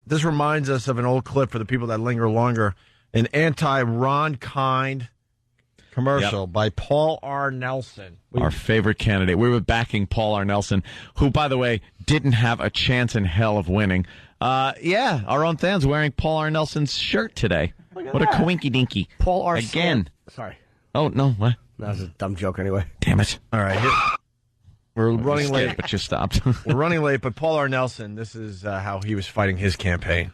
This reminds us of an old clip for the people that linger longer. An anti-Ron Kind commercial by Paul R. Nelson. Our favorite candidate. We were backing Paul R. Nelson, who, by the way, didn't have a chance in hell of winning. Our own fans wearing Paul R. Nelson's shirt today. What a coinky-dinky. Paul R. Again. Sorry. Oh, no, what? That was a dumb joke anyway. Damn it. All right, we're running late. But you stopped. We're running late, but Paul R. Nelson, this is how he was fighting his campaign.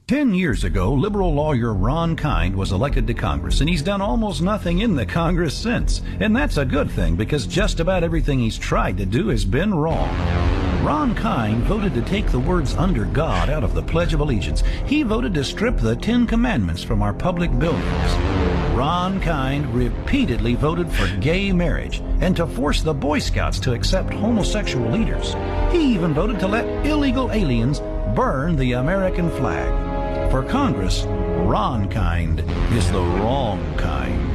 10 years ago, liberal lawyer Ron Kind was elected to Congress, and he's done almost nothing in the Congress since. And that's a good thing, because just about everything he's tried to do has been wrong. Ron Kind voted to take the words "under God" out of the Pledge of Allegiance. He voted to strip the 10 Commandments from our public buildings. Ron Kind repeatedly voted for gay marriage and to force the Boy Scouts to accept homosexual leaders. He even voted to let illegal aliens burn the American flag. For Congress, Ron Kind is the wrong kind.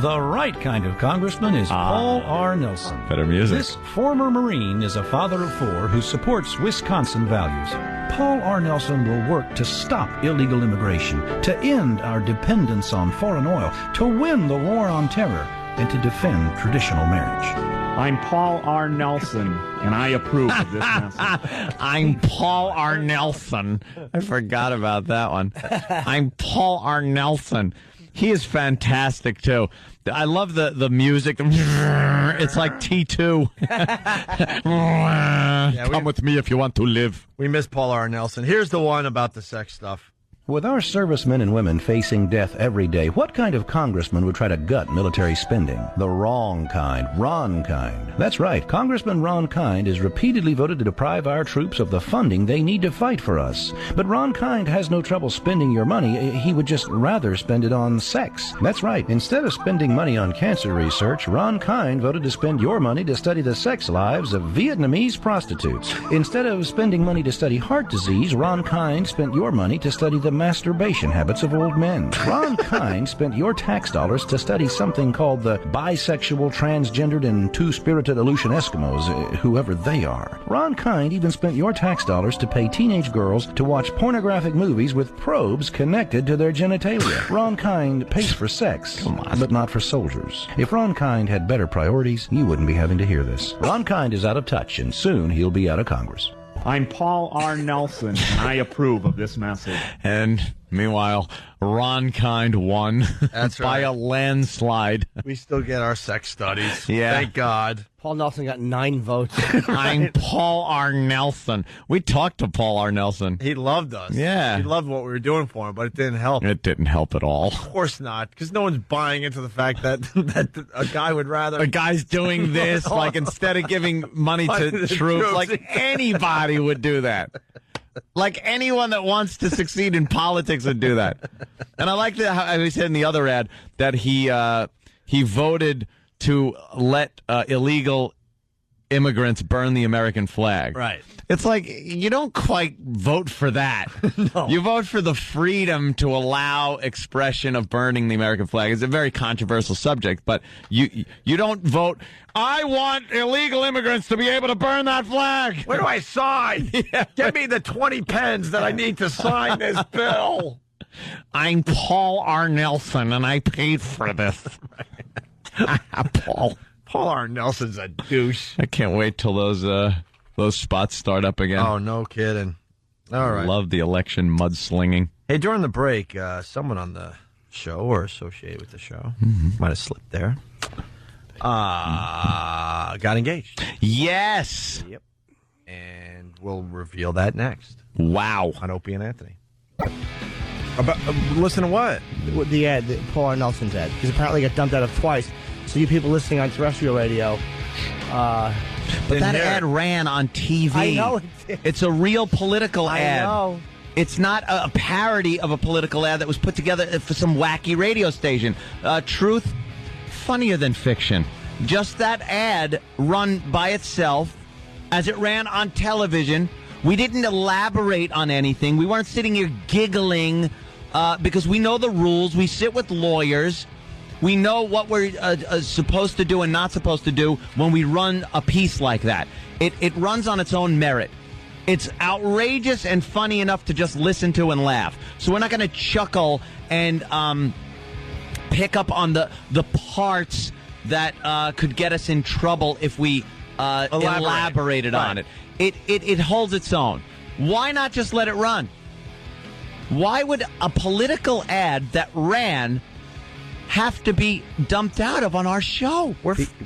The right kind of congressman is Paul R. Nelson. Better music. This former Marine is a father of 4 who supports Wisconsin values. Paul R. Nelson will work to stop illegal immigration, to end our dependence on foreign oil, to win the war on terror, and to defend traditional marriage. I'm Paul R. Nelson, and I approve of this message. I'm Paul R. Nelson. I forgot about that one. I'm Paul R. Nelson. He is fantastic, too. I love the music. It's like T2. Come with me if you want to live. We miss Paul R. Nelson. Here's the one about the sex stuff. With our servicemen and women facing death every day, what kind of congressman would try to gut military spending? The wrong kind. Ron Kind. That's right. Congressman Ron Kind is repeatedly voted to deprive our troops of the funding they need to fight for us. But Ron Kind has no trouble spending your money. He would just rather spend it on sex. That's right. Instead of spending money on cancer research, Ron Kind voted to spend your money to study the sex lives of Vietnamese prostitutes. Instead of spending money to study heart disease, Ron Kind spent your money to study the masturbation habits of old men. Ron Kind spent your tax dollars to study something called the bisexual, transgendered, and two-spirited Aleutian Eskimos, whoever they are. Ron Kind even spent your tax dollars to pay teenage girls to watch pornographic movies with probes connected to their genitalia. Ron Kind pays for sex, but not for soldiers. If Ron Kind had better priorities, you wouldn't be having to hear this. Ron Kind is out of touch, and soon he'll be out of Congress. I'm Paul R. Nelson, and I approve of this message. And meanwhile, Ron Kind won. That's by right. a landslide. We still get our sex studies. Yeah. Thank God. Paul Nelson got 9 votes. I'm Paul R. Nelson. We talked to Paul R. Nelson. He loved us. Yeah. He loved what we were doing for him, but it didn't help. It didn't help at all. Of course not, because no one's buying into the fact that that a guy would rather... A guy's doing this, like, instead of giving money to The troops, troops. like anybody would do that. Like anyone that wants to succeed in politics would do that. And I like how he said in the other ad that he voted to let illegal immigrants burn the American flag. Right. It's like, you don't quite vote for that. No. You vote for the freedom to allow expression of burning the American flag. It's a very controversial subject, but you don't vote, I want illegal immigrants to be able to burn that flag. Where do I sign? Give me the 20 pens that I need to sign this bill. I'm Paul R. Nelson, and I paid for this. Paul R. Nelson's a douche. I can't wait till those spots start up again. Oh, no kidding. All right. Love the election mudslinging. Hey, during the break, someone on the show or associated with the show might have slipped there. Got engaged. Yes. Yep. And we'll reveal that next. Wow. On Opie and Anthony. About, listen to what? The ad, the Paul R. Nelson's ad, because apparently it got dumped out of twice. So you people listening on terrestrial radio, but that ad ran on TV. I know it did. It's a real political ad. I know. It's not a parody of a political ad that was put together for some wacky radio station. Truth, funnier than fiction. Just that ad run by itself as it ran on television. We didn't elaborate on anything. We weren't sitting here giggling because we know the rules. We sit with lawyers. We know what we're supposed to do and not supposed to do when we run a piece like that. It runs on its own merit. It's outrageous and funny enough to just listen to and laugh. So we're not going to chuckle and pick up on the parts that could get us in trouble if we elaborated on it. It holds its own. Why not just let it run? Why would a political ad that ran have to be dumped out of on our show?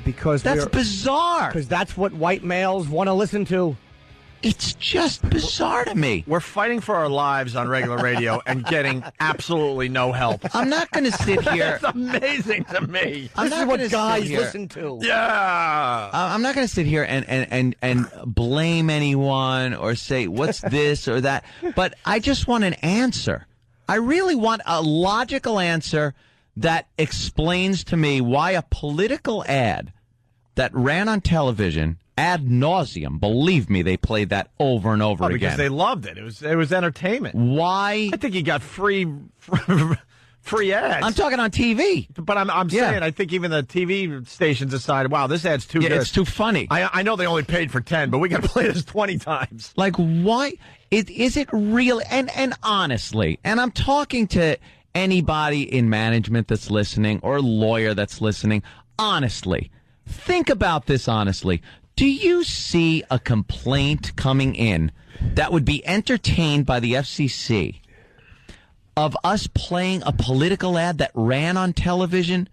Because that's bizarre. Because that's what white males want to listen to. It's just bizarre to me. We're fighting for our lives on regular radio and getting absolutely no help. I'm not going to sit here. It's amazing to me. This is what guys listen to. Yeah. I'm not going to sit here and blame anyone or say what's this or that. But I just want an answer. I really want a logical answer that explains to me why a political ad that ran on television ad nauseum. Believe me, they played that over and over again. Because they loved it. It was entertainment. Why? I think you got free ads. I'm talking on TV. But I'm saying, I think even the TV stations decided, wow, this ad's too good. It's too funny. I know they only paid for 10, but we got to play this 20 times. Like, why? Is it real? And honestly, and I'm talking to anybody in management that's listening or lawyer that's listening, honestly, think about this honestly. Do you see a complaint coming in that would be entertained by the FCC of us playing a political ad that ran on television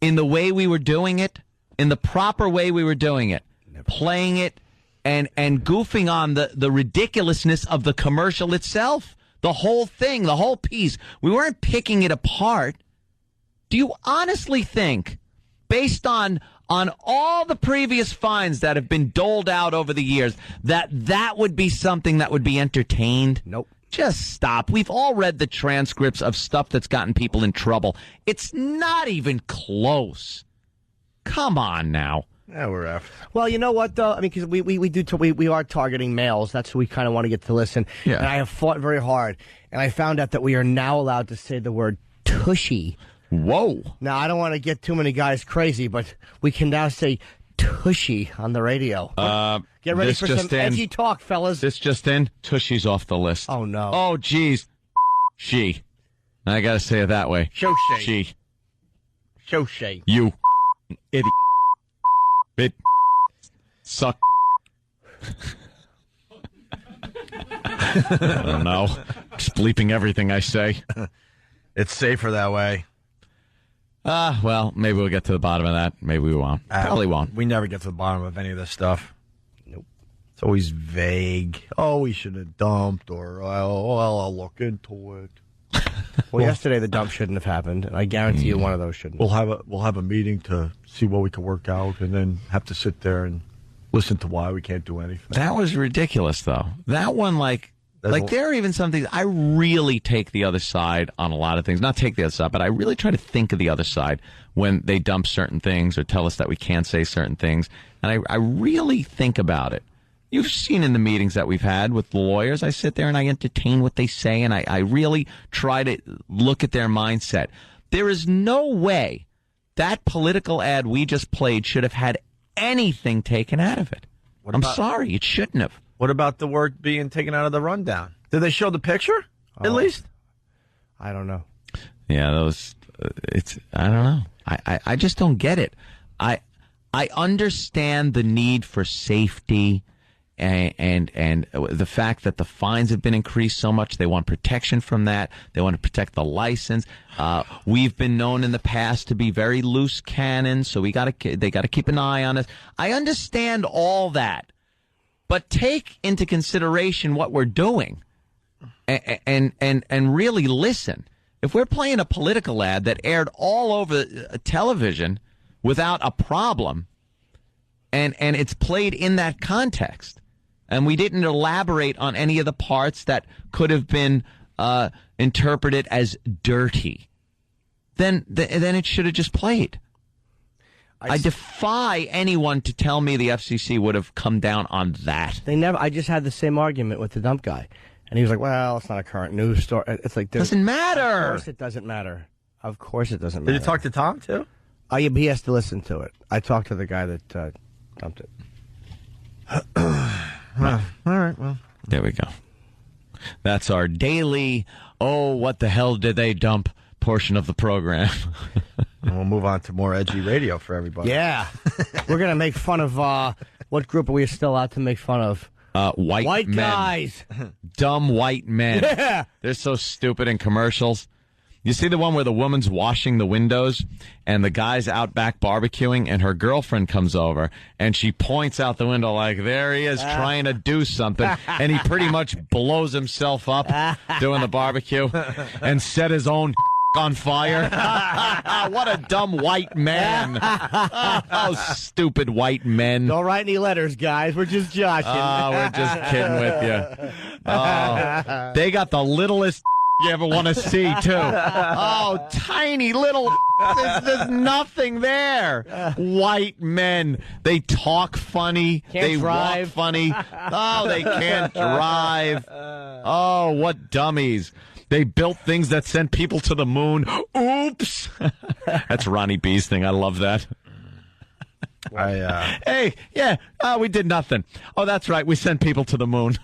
in the way we were doing it, in the proper way we were doing it, playing it and goofing on the ridiculousness of the commercial itself, the whole thing, the whole piece? We weren't picking it apart. Do you honestly think, based on all the previous fines that have been doled out over the years, that would be something that would be entertained? Nope. Just stop. We've all read the transcripts of stuff that's gotten people in trouble. It's not even close. Come on now. Yeah, we're after. Well, you know what, though? I mean, because we are targeting males. That's who we kind of want to get to listen. Yeah. And I have fought very hard. And I found out that we are now allowed to say the word tushy. Whoa. Now, I don't want to get too many guys crazy, but we can now say tushy on the radio. Get ready for some edgy talk, fellas. This just in, tushy's off the list. Oh, no. Oh, geez. She. I got to say it that way. Show shade. She. Show shade. You. Idiot. Bit. Suck. I don't know. Just bleeping everything I say. It's safer that way. Well, maybe we'll get to the bottom of that. Maybe we won't. Probably won't. We never get to the bottom of any of this stuff. Nope. It's always vague. Oh, we should have dumped, or I'll look into it. Well, yesterday the dump shouldn't have happened, and I guarantee you one of those shouldn't. We'll have a meeting to see what we can work out, and then have to sit there and listen to why we can't do anything. That was ridiculous, though. That one, there are even some things. I really take the other side on a lot of things. Not take the other side, but I really try to think of the other side when they dump certain things or tell us that we can't say certain things. And I really think about it. You've seen in the meetings that we've had with the lawyers, I sit there and I entertain what they say, and I really try to look at their mindset. There is no way that political ad we just played should have had anything taken out of it. I'm sorry, it shouldn't have. What about the word being taken out of the rundown? Did they show the picture, at least? I don't know. Yeah, I don't know. I just don't get it. I understand the need for safety and the fact that the fines have been increased so much. They want protection from that. They want to protect the license. We've been known in the past to be very loose cannons, so they got to keep an eye on us. I understand all that. But take into consideration what we're doing and really listen. If we're playing a political ad that aired all over television without a problem, and it's played in that context, and we didn't elaborate on any of the parts that could have been interpreted as dirty, then it should have just played. I defy anyone to tell me the FCC would have come down on that. They never. I just had the same argument with the dump guy, and he was like, "Well, it's not a current news story." It's like, doesn't matter. Of course, it doesn't matter. Of course, it doesn't matter. Did you talk to Tom too? He has to listen to it. I talked to the guy that dumped it. All right. Well, There we go. That's our daily, oh, what the hell did they dump portion of the program. And we'll move on to more edgy radio for everybody. Yeah. We're going to make fun of, what group are we still out to make fun of? White men. Guys. Dumb white men. Yeah. They're so stupid in commercials. You see the one where the woman's washing the windows and the guy's out back barbecuing and her girlfriend comes over and she points out the window like, there he is trying to do something. And he pretty much blows himself up doing the barbecue and set his own on fire. What a dumb white man. Oh, stupid white men. Don't write any letters, guys. We're just joshing. Oh, we're just kidding with you. Oh, they got the littlest you ever want to see, too. Oh, tiny little. There's nothing there. White men. They talk funny. They drive. Walk funny. Oh, they can't drive. Oh, what dummies. They built things that sent people to the moon. Oops. That's Ronnie B's thing. I love that. Hey, yeah, we did nothing. Oh, that's right. We sent people to the moon.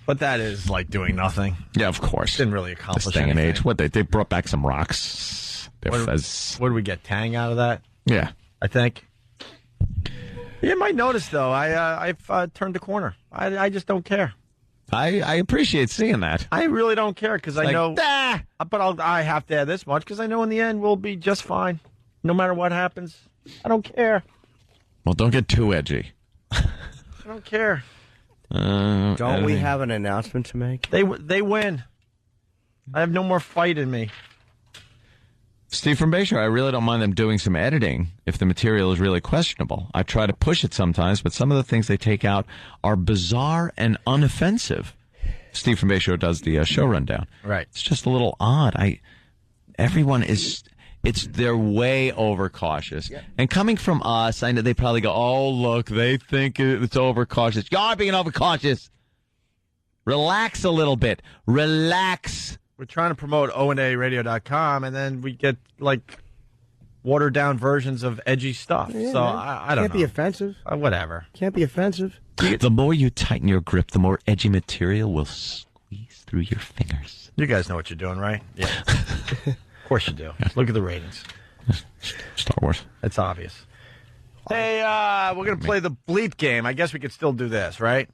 But that is like doing nothing. Yeah, of course. Didn't really accomplish this day anything. And age. What they brought back some rocks. What did we get? Tang out of that? Yeah, I think. You might notice though, I've turned the corner. I just don't care. I appreciate seeing that. I really don't care because I like, know. But I have to add this much because I know in the end we'll be just fine, no matter what happens. I don't care. Well, don't get too edgy. I don't care. Don't we have an announcement to make? They win. I have no more fight in me. Steve from Bayshore, I really don't mind them doing some editing if the material is really questionable. I try to push it sometimes, but some of the things they take out are bizarre and unoffensive. Steve from Bayshore does the show rundown. Right. It's just a little odd. They're way overcautious. Yeah. And coming from us, I know they probably go, oh, look, they think it's overcautious. Y'all are being overcautious. Relax a little bit. Relax. We're trying to promote onaradio.com, and then we get, like, watered-down versions of edgy stuff. Yeah, so I don't know. Can't be offensive. Whatever. Can't be offensive. The more you tighten your grip, the more edgy material will squeeze through your fingers. You guys know what you're doing, right? Yeah. Of course you do. Yeah. Look at the ratings. Star Wars. It's obvious. Hey, we're going to play the bleep game. I guess we could still do this, right?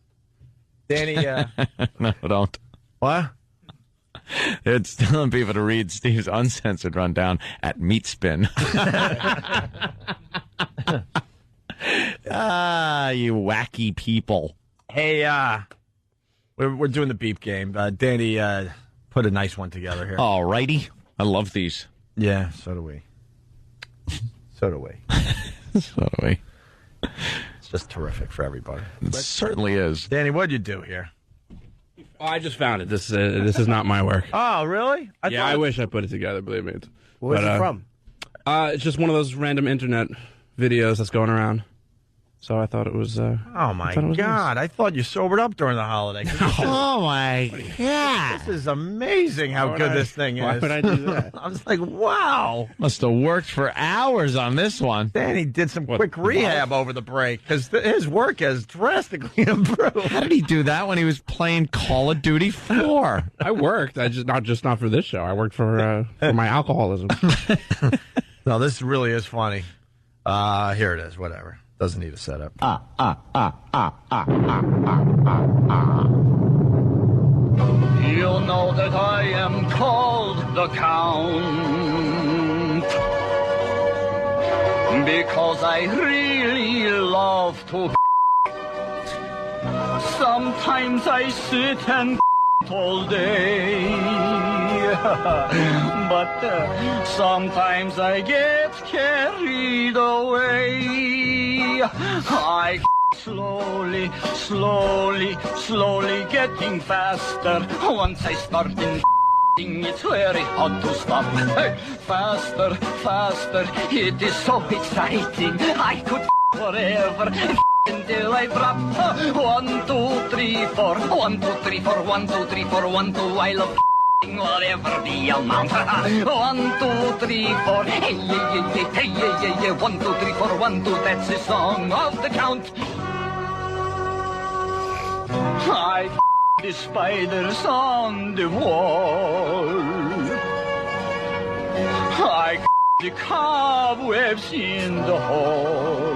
Danny, No, don't. What? It's telling people to read Steve's uncensored rundown at Meatspin. You wacky people. Hey, we're doing the beep game. Danny put a nice one together here. All righty. I love these. Yeah, so do we. So do we. So do we. It's just terrific for everybody. It certainly is. Danny, what'd you do here? Oh, I just found it. This is not my work. Oh, really? I wish I put it together, believe me. Where's it from? It's just one of those random internet videos that's going around. So I thought it was... oh, my God. Nice. I thought you sobered up during the holiday. Oh, my God. This is amazing how good this thing is. Why would I do that? I was like, wow. Must have worked for hours on this one. Danny did some quick rehab over the break because his work has drastically improved. How did he do that when he was playing Call of Duty 4? I worked. I just not for this show. I worked for my alcoholism. No, this really is funny. Here it is. Whatever. Doesn't need a setup. You know that I am called the Count because I really love to. Sometimes I sit and all day, but sometimes I get carried away. I slowly getting faster. Once I start it's very hard to stop. Hey, faster, it is so exciting. I could forever until I drop. 1, 2, 3, 4. 1, 2, 3, 4. 1, 2, 3, 4. 1, 2. I love whatever the amount. 1, 2, 3, 4. Hey, yeah. 1, 2, 3, 4. 1, 2. That's the song of the Count. I the spiders on the wall. I the cobwebs in the hall.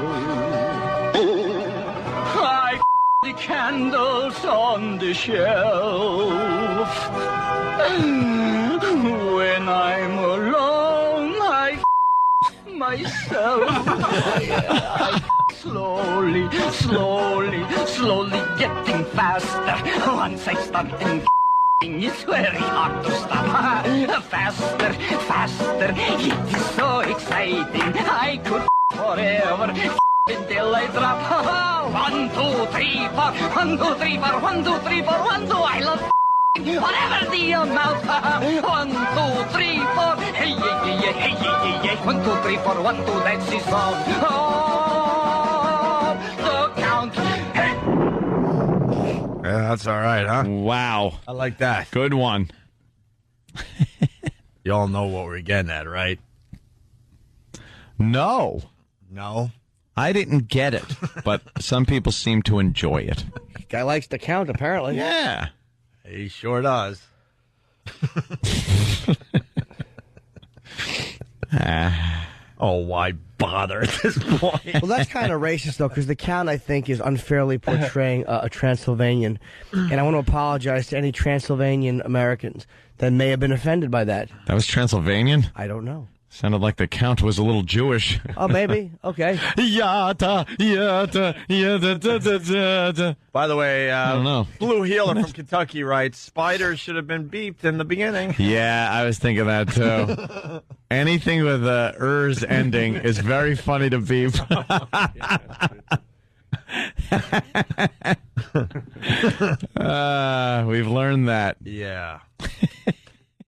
I the candles on the shelf. When I'm alone, I myself. I slowly, slowly, slowly getting faster. Once I start it's very hard to stop. Faster, faster, it is so exciting. I could forever until I drop. 1, 2, 3, 4. 1, 2, 3, 4. 1, 2, 3, 4. 1, 2. I love whatever the amount. 1, 2, 3, 4. Hey, yeah, yeah, yeah, hey, yeah, yeah, yeah. 1, 2, 3, 4. 1, 2. That's the song. Oh, the count. Hey. Yeah, that's all right, huh? Wow. I like that. Good one. You all know what we're getting at, right? No. No? I didn't get it, but some people seem to enjoy it. Guy likes to count, apparently. Yeah. He sure does. Oh, why bother at this point? Well, that's kind of racist, though, because the count, I think, is unfairly portraying a Transylvanian. And I want to apologize to any Transylvanian Americans that may have been offended by that. That was Transylvanian? I don't know. Sounded like the Count was a little Jewish. Oh, maybe. Okay. Yata, yata, yata, da, da, da, da. By the way, I don't know. Blue Healer from Kentucky writes, spiders should have been beeped in the beginning. Yeah, I was thinking that, too. Anything with a ers ending is very funny to beep. Oh, We've learned that. Yeah.